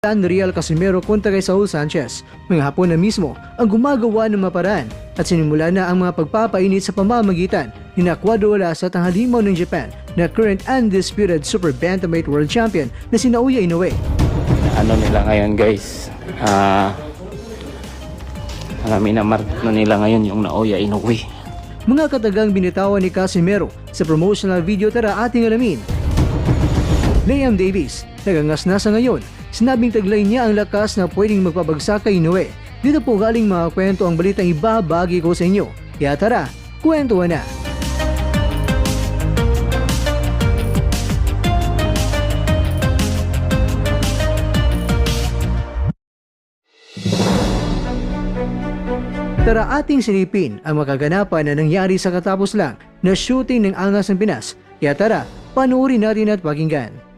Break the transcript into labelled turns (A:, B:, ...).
A: Real Casimero kontra kay Saul Sanchez. Mga hapon na mismo ang gumagawa ng maparaan at sinimula na ang mga pagpapainit sa pamamagitan ni Cuadrado at ang halimaw ng Japan na current undisputed super bantamweight world champion na si Naoya Inoue.
B: Ano nila ngayon guys, minamark nila ngayon yung Naoya Inoue.
A: Mga katagang binitawan ni Casimero sa promotional video, tara ating alamin. Liam Davis, nagangas-nasa ngayon, sinabing taglay niya ang lakas na pwedeng magpabagsak kay Inoue. Dito po galing mga kwento ang balitang ibabagi ko sa inyo. Kaya tara, kwentuhan na! Tara ating silipin ang makaganapan na nangyari sa katapos lang na shooting ng Angas ng Pinas. Kaya tara, panuorin natin at pakinggan.